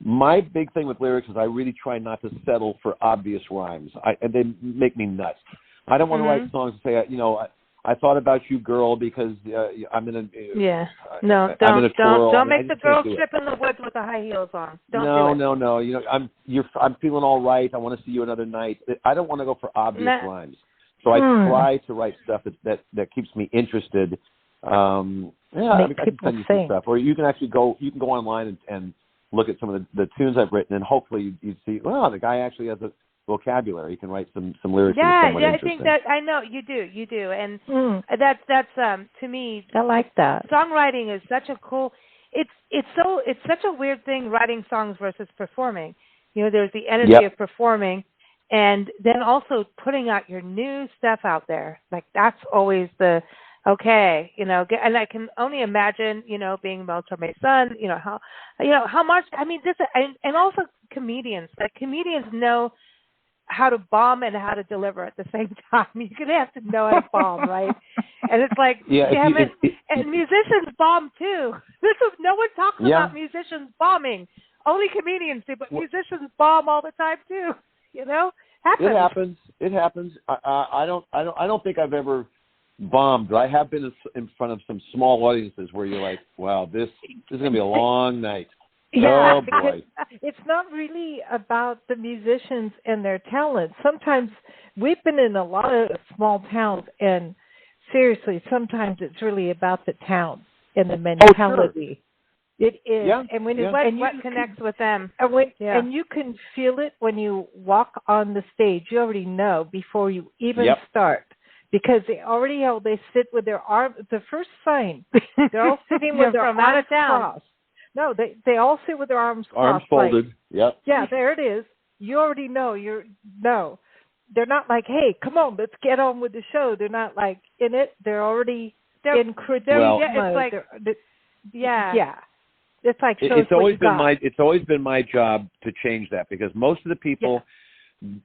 My big thing with lyrics is I really try not to settle for obvious rhymes. And they make me nuts. I don't want to write songs and say, you know, I thought about you, girl, because I'm in a don't make the girl trip in the woods with the high heels on. No. You know, I'm feeling all right. I want to see you another night. I don't want to go for obvious rhymes. So I try to write stuff that keeps me interested. I can send you some stuff, or you can actually go online and look at some of the tunes I've written, and hopefully you see, well, the guy actually has a vocabulary. He can write some lyrics. Yeah, I think that I know you do, and that's to me. I like that. Songwriting is such a cool. It's such a weird thing, writing songs versus performing. You know, there's the energy of performing, and then also putting out your new stuff out there. Like that's always the you know, and I can only imagine, you know, being Mel Torme's son, how much. I mean, and also comedians. Like comedians know how to bomb and how to deliver at the same time. You're gonna have to know how to bomb, right? And it's like, damn it. And musicians bomb too. No one talks about musicians bombing. Only comedians do, but musicians bomb all the time too. You know, It happens. I don't think I've ever bombed, but I have been in front of some small audiences where you're like, wow, this is gonna be a long night. Yeah, oh boy. It's not really about the musicians and their talent. Sometimes we've been in a lot of small towns, and seriously, sometimes it's really about the town and the mentality. Sure. It is. Yeah. And when what connects with them. And you can feel it when you walk on the stage. You already know before you even start. Because they sit with their arms, the first sign, they're all sitting with their arms out of town. Crossed. No, they all sit with their arms crossed. Arms folded, Yeah, there it is. You already know. They're not like, hey, come on, let's get on with the show. They're not like in it. They're already in credential mode. It's like it's always been my job to change that, because most of the people,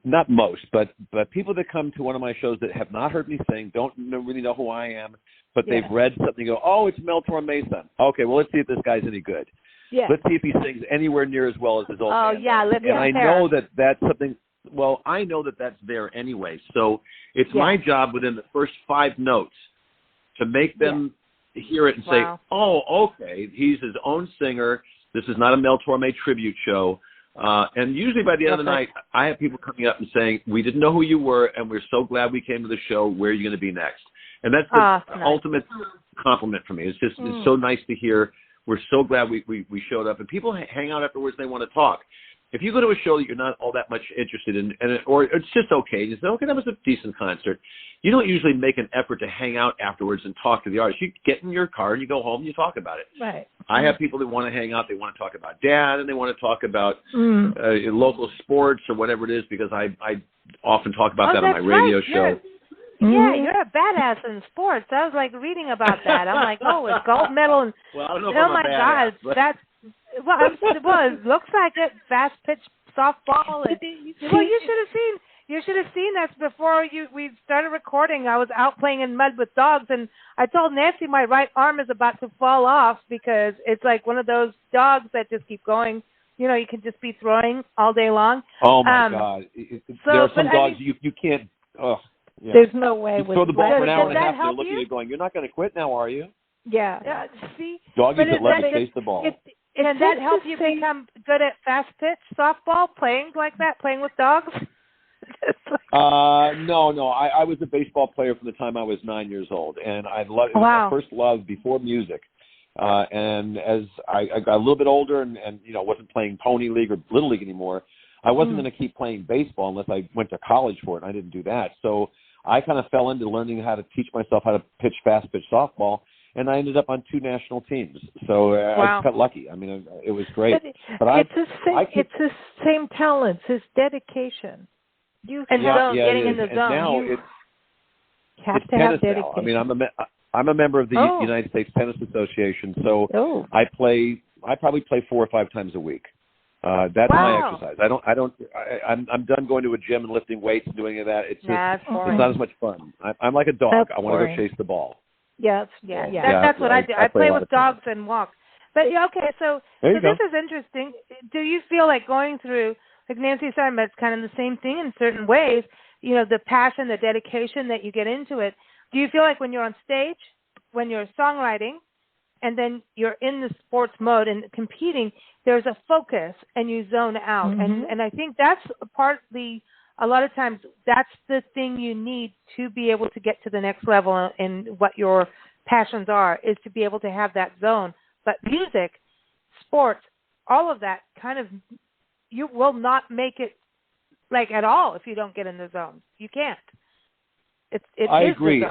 not most, but people that come to one of my shows that have not heard me sing, don't really know who I am, but they've read something, go, oh, it's Mel Torme's son. Okay, well, let's see if this guy's any good. Yeah. Let's see if he sings anywhere near as well as his old man. And I know that's something, well, I know that's there anyway. So it's my job within the first 5 notes to make them hear it and say, oh, okay, he's his own singer. This is not a Mel Torme tribute show. And usually by the end of the night, I have people coming up and saying, we didn't know who you were, and we're so glad we came to the show. Where are you going to be next? And that's the ultimate compliment for me. It's just it's so nice to hear. We're so glad we showed up. And people hang out afterwards. They want to talk. If you go to a show that you're not all that much interested in, or it's just okay, you say, okay, that was a decent concert, you don't usually make an effort to hang out afterwards and talk to the artist. You get in your car and you go home and you talk about it. Right. I have people that want to hang out. They want to talk about dad, and they want to talk about local sports or whatever it is, because I often talk about that on my radio show. Yeah, you're a badass in sports. I was like reading about that. I'm like, oh, it's gold medal. And, well, I don't know if I'm a badass, God, that's it looks like it. Fast pitch softball. And, well, you should have seen us before we started recording. I was out playing in mud with dogs, and I told Nancy my right arm is about to fall off because it's like one of those dogs that just keep going. You know, you can just be throwing all day long. Oh my God! There are some dogs you can't. Yeah. There's no way. You throw the ball for an hour and a half, they're looking at you going, you're not going to quit now, are you? Yeah. See? Doggies that love to chase the ball. Can that help you become good at fast pitch softball, playing like that, playing with dogs? No. I was a baseball player from the time I was 9 years old, and it was my first love before music. And as I got a little bit older and wasn't playing Pony League or Little League anymore, I wasn't going to keep playing baseball unless I went to college for it, and I didn't do that. So I kind of fell into learning how to teach myself how to pitch fast pitch softball, and I ended up on 2 national teams. So I got lucky. I mean, it was great. But it's the same talents, his dedication. Getting in the zone. And now you have to have dedication. Now. I mean, I'm a member of the United States Tennis Association, so I probably play 4 or 5 times a week. That's my exercise. I'm done going to a gym and lifting weights and doing that. It's just, it's not as much fun. I'm like a dog. I want to go chase the ball. Yes, that's what I do. I play with dogs and walk. But okay, so this is interesting. Do you feel like going through, like Nancy said, it's kind of the same thing in certain ways, you know, the passion, the dedication that you get into it. Do you feel like when you're on stage, when you're songwriting, and then you're in the sports mode and competing, there's a focus and you zone out. And I think that's partly, a lot of times, that's the thing you need to be able to get to the next level in what your passions are, is to be able to have that zone. But music, sports, all of that kind of, you will not make it like at all if you don't get in the zone. You can't. I agree,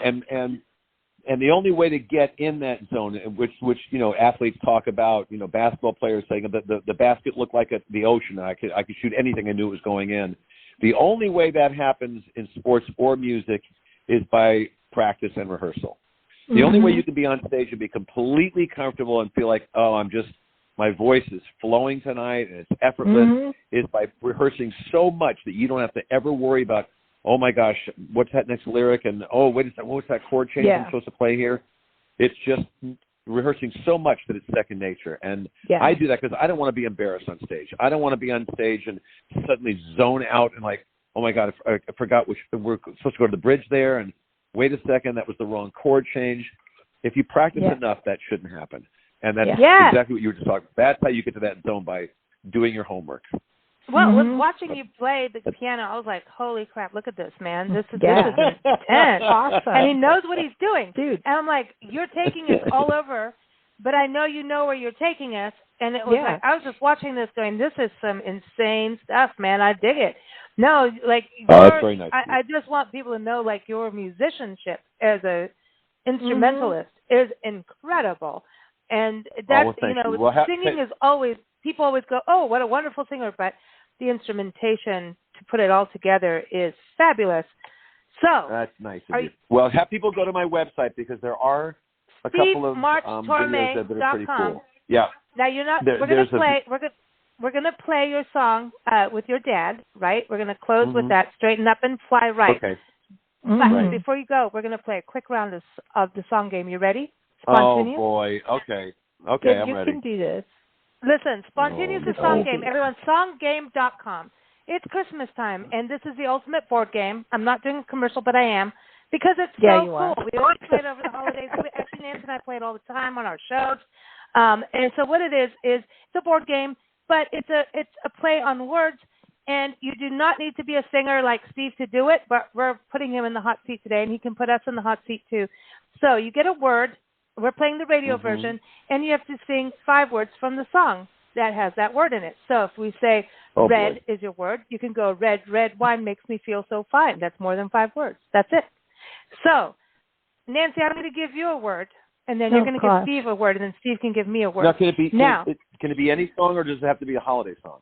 and the only way to get in that zone, which you know, athletes talk about, you know, basketball players saying that the basket looked like the ocean. I could shoot anything I knew it was going in. The only way that happens in sports or music is by practice and rehearsal. The only way you can be on stage and be completely comfortable and feel like, my voice is flowing tonight and it's effortless, is by rehearsing so much that you don't have to ever worry about, oh my gosh, what's that next lyric? And wait a second, what was that chord change I'm supposed to play here? It's just rehearsing so much that it's second nature. And I do that because I don't want to be embarrassed on stage. I don't want to be on stage and suddenly zone out and like, oh my God, I forgot we're supposed to go to the bridge there, and wait a second, that was the wrong chord change. If you practice enough, that shouldn't happen. And that's exactly what you were just talking about. That's how you get to that zone, by doing your homework. Well, with watching you play the piano, I was like, holy crap, look at this, man. This is intense. Awesome. And he knows what he's doing. Dude. And I'm like, you're taking us all over, but I know you know where you're taking us. And it was like, I was just watching this going, this is some insane stuff, man. I dig it. No, like, that's very nice. I just want people to know, like, your musicianship as a instrumentalist is incredible. And that's, singing is always, people always go, oh, what a wonderful singer, but the instrumentation to put it all together is fabulous. So that's nice of you. Well, have people go to my website, because there are a couple of videos that are pretty cool. Yeah. Now you're not. We're gonna play your song with your dad, right? We're gonna close with that. Straighten up and fly right. Okay. But before you go, we're gonna play a quick round of the song game. You ready? Spontaneous? Oh boy. Okay. I'm ready. You can do this. Listen, Spontaneous is song game. Everyone, songgame.com. It's Christmas time, and this is the ultimate board game. I'm not doing a commercial, but I am, because it's so cool. We always play it over the holidays. Actually, Nancy and I play it all the time on our shows. And so what it is it's a board game, but it's a play on words, and you do not need to be a singer like Steve to do it, but we're putting him in the hot seat today, and he can put us in the hot seat too. So you get a word. We're playing the radio version, and you have to sing 5 words from the song that has that word in it. So if we say red is your word, you can go red wine makes me feel so fine. That's more than 5 words. That's it. So, Nancy, I'm going to give you a word, and then you're going to give Steve a word, and then Steve can give me a word. Now, can it be any song, or does it have to be a holiday song?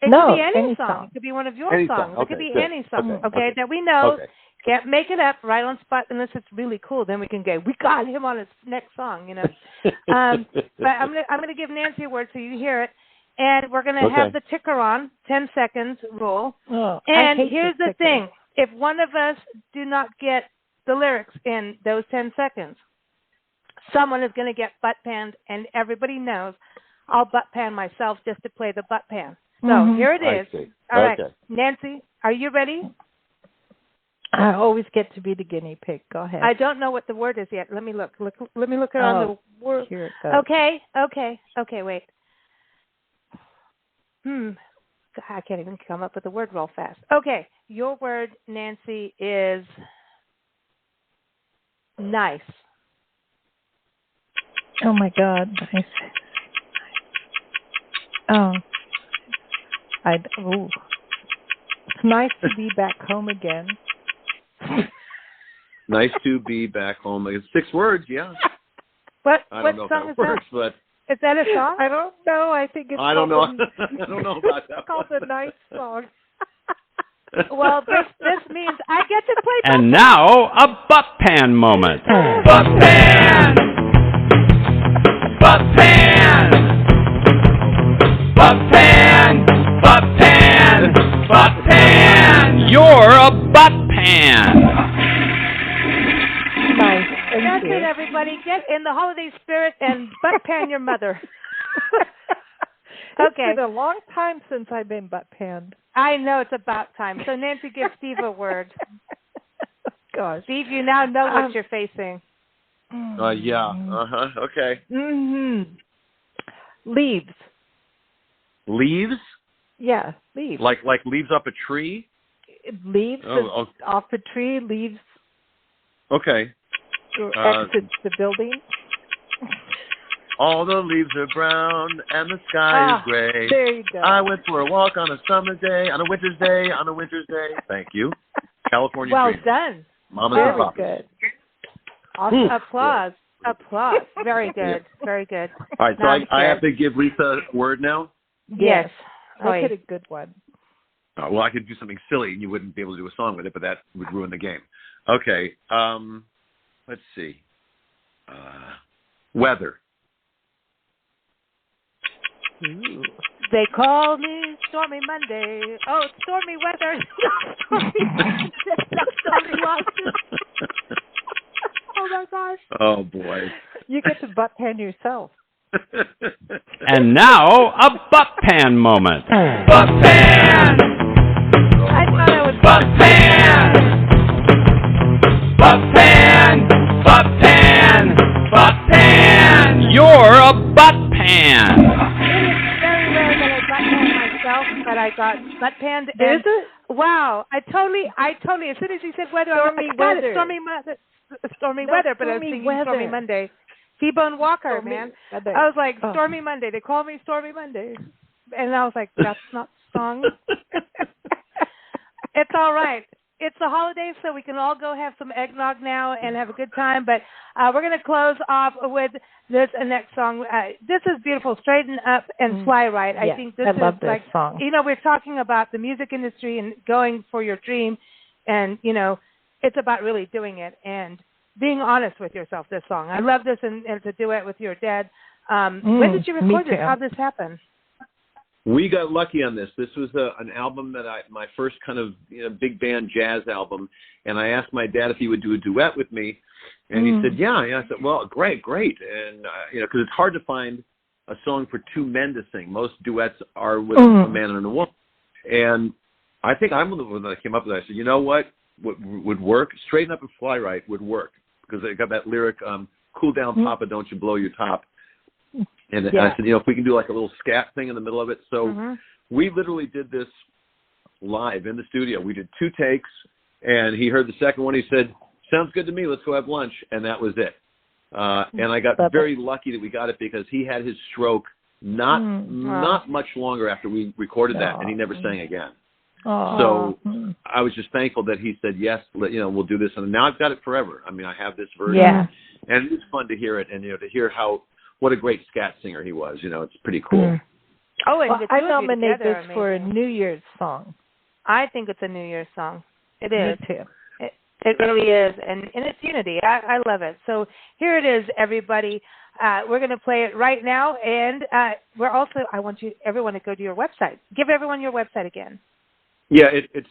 It could be any song. It could be one of your songs. It could be any song, that we know. Okay. Can't make it up right on spot unless it's really cool. Then we can go, we got him on his next song, you know. But I'm gonna give Nancy a word so you hear it, and we're gonna have the ticker on 10 seconds rule. And here's the thing: if one of us do not get the lyrics in those 10 seconds, someone is gonna get butt panned, and everybody knows I'll butt pan myself just to play the butt pan. So here it is. All right, Nancy, are you ready? I always get to be the guinea pig. Go ahead. I don't know what the word is yet. Let me look. Let me look on the word. Here it goes. Okay, wait. I can't even come up with the word real fast. Okay, your word, Nancy, is nice. Oh, my God. Nice. It's nice to be back home again. Nice to be back home. It's 6 words, yeah. What song is that? But is that a song? I don't know. I think it's I don't know about that. It's called the Nice Song. Well, this means I get to play. And now, a butt pan moment. Butt pan! Butt pan! Butt pan! You're a butt pan. Nice. That's it, everybody. Get in the holiday spirit and butt pan your mother. Okay. It's been a long time since I've been butt panned. I know, it's about time. So, Nancy, give Steve a word. Gosh. Steve, you now know what you're facing. Yeah. Uh-huh. Okay. Mm-hmm. Leaves. Leaves? Yeah, leaves. Like leaves up a tree? Leaves off a tree, leaves. Okay. Exits the building. All the leaves are brown and the sky is gray. There you go. I went for a walk on a summer's day, on a winter's day, on a winter's day. Thank you. California Well Dreaming. done. Mama's and Very Papa's. good. Awesome. Applause. Applause. Very good. Very good. All right, so I have to give Lisa a word now? Yes. Oh, Make it a good one. Well, I could do something silly and you wouldn't be able to do a song with it, but that would ruin the game. Okay. Let's see. Weather. Ooh. They call me Stormy Monday. Oh, it's stormy weather. Stormy losses. Oh, my gosh. Oh, boy. You get to butt pan yourself. And now, a butt pan moment. Butt pan! I thought I was Butt pan! Butt pan! Butt pan! Butt pan! You're a butt pan! It is very rare that I butt pan myself, but I got butt panned. Is it? Wow. I totally, as soon as you said weather, Stormy weather. Stormy weather, but I was thinking Stormy Monday. T-Bone Walker, man. Weather. I was like, Stormy Monday. They call me Stormy Monday. And I was like, that's not the song. It's all right. It's the holidays, so we can all go have some eggnog now and have a good time. But we're going to close off with this next song. This is beautiful. Straighten Up and Fly Right. Yes, I think this I is love this like, song. you know, we're talking about the music industry and going for your dream. And, you know, it's about really doing it and being honest with yourself, this song. I love this, and it's a duet with your dad. When did you record this? How did this happen? We got lucky on this. This was an album that my first kind of big band jazz album, and I asked my dad if he would do a duet with me, and he said, yeah. I said, well, great. And, because it's hard to find a song for two men to sing. Most duets are with a man and a woman. And I think I'm the one that came up with it. I said, you know what would work? Straighten Up and Fly Right would work, because they got that lyric, cool down, Papa, don't you blow your top. And I said, if we can do like a little scat thing in the middle of it. So we literally did this live in the studio. We did 2 takes, and he heard the second one. He said, sounds good to me. Let's go have lunch. And that was it. And I got very lucky that we got it, because he had his stroke not much longer after we recorded that, and he never sang again. So I was just thankful that he said, yes, we'll do this. And now I've got it forever. I mean, I have this version. Yeah. And it's fun to hear it, and, to hear what a great scat singer he was. It's pretty cool. Oh, and I nominate this for a New Year's song. I think it's a New Year's song. It is. Me too. It really is, and it's unity. I love it. So here it is, everybody. We're going to play it right now, and I want everyone to go to your website. Give everyone your website again. Yeah, it's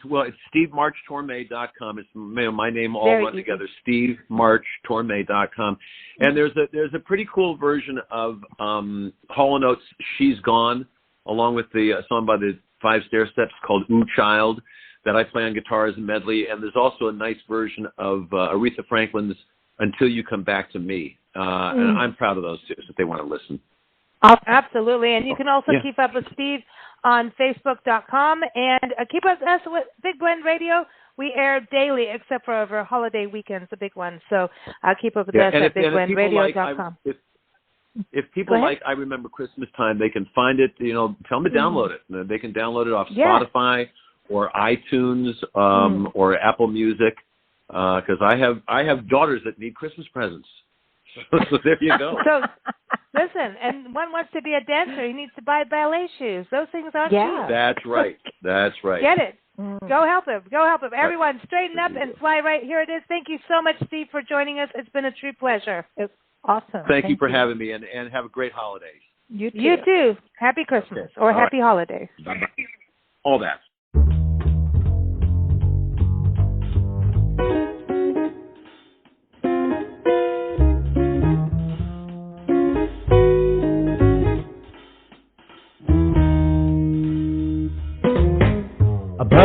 SteveMarch-Torme.com. It's my name all run together, SteveMarch-Torme.com. And there's a pretty cool version of Hall & Oates' She's Gone, along with the song by the Five Stair Steps called Ooh Child, that I play on guitar as a medley. And there's also a nice version of Aretha Franklin's Until You Come Back to Me. And I'm proud of those two, so if they want to listen. Absolutely. And you can also keep up with Steve on Facebook.com, and keep us with Big Blend Radio. We air daily, except for over holiday weekends, the big one. So keep up with us at BigBlendRadio.com. If people like I Remember Christmas Time, they can find it. Tell them to download it. They can download it off Spotify or iTunes or Apple Music, because I have daughters that need Christmas presents. So there you go. So listen, and one wants to be a dancer. He needs to buy ballet shoes. Those things aren't cheap. That's right. Get it. Go help him. Everyone, straighten up and fly right. Here it is. Thank you so much, Steve, for joining us. It's been a true pleasure. It's awesome. Thank you for having me, and have a great holiday. You too. You too. Happy Christmas or happy holidays. Bye-bye. All that.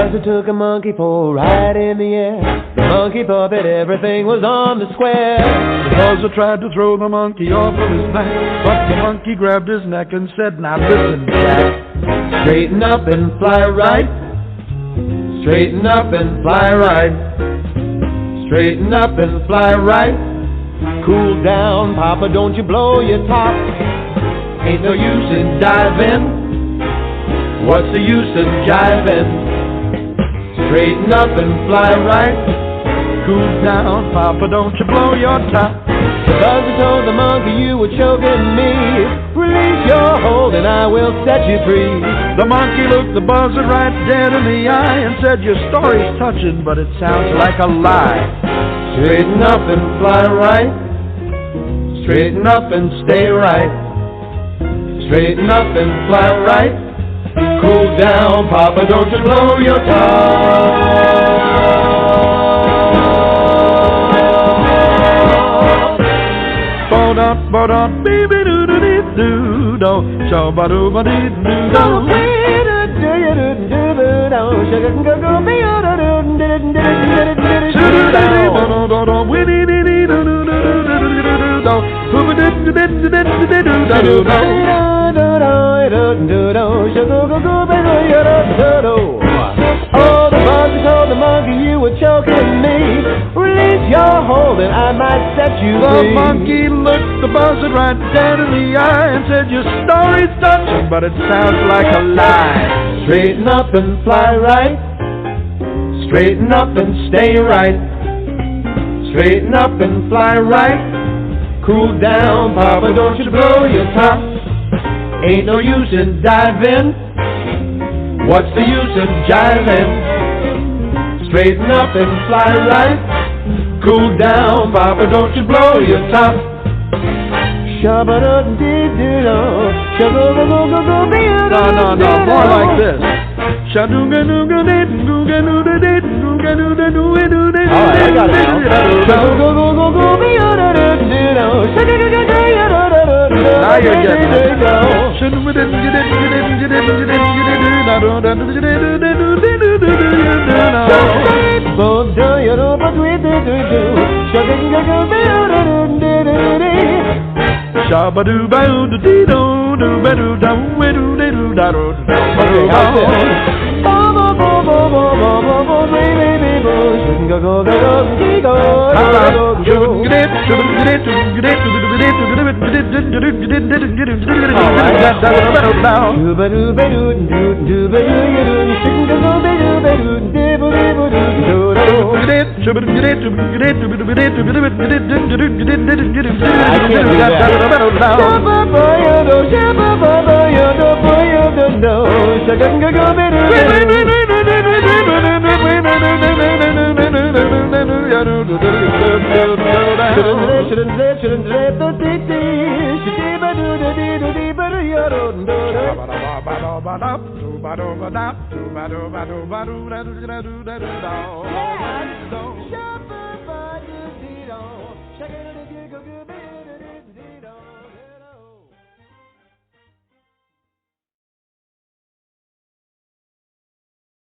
buzzer took a monkey for a ride in the air. The monkey thought that everything was on the square. The buzzer tried to throw the monkey off of his back, but the monkey grabbed his neck and said, now listen, Jack. Straighten up and fly right. Straighten up and fly right. Straighten up and fly right. Cool down, Papa, don't you blow your top. Ain't no use in diving. What's the use in jiving? Straighten up and fly right. Cool down, Papa, don't you blow your top. The buzzer told the monkey, you were choking me. Release your hold and I will set you free. The monkey looked the buzzer right dead in the eye and said, your story's touching, but it sounds like a lie. Straighten up and fly right. Straighten up and stay right. Straighten up and fly right. Cool down, Papa, don't you blow your top. Ba-da, baby-doo-doo-doo-doo-do, shabba-doo-ba-dee-doo-doo. Oh, the buzzer told the monkey, you were choking me. Release your hold and I might set you free. The monkey looked the buzzer right dead in the eye and said, your story's touching, but it sounds like a lie. Straighten up and fly right. Straighten up and stay right. Straighten up and fly right. Cool down, Papa, don't you blow your top. Ain't no use in diving. What's the use in jiving? Straighten up and fly right. Cool down, Papa, don't you blow your top. No, more like this. Alright, I got it now you're getting it. Yeah.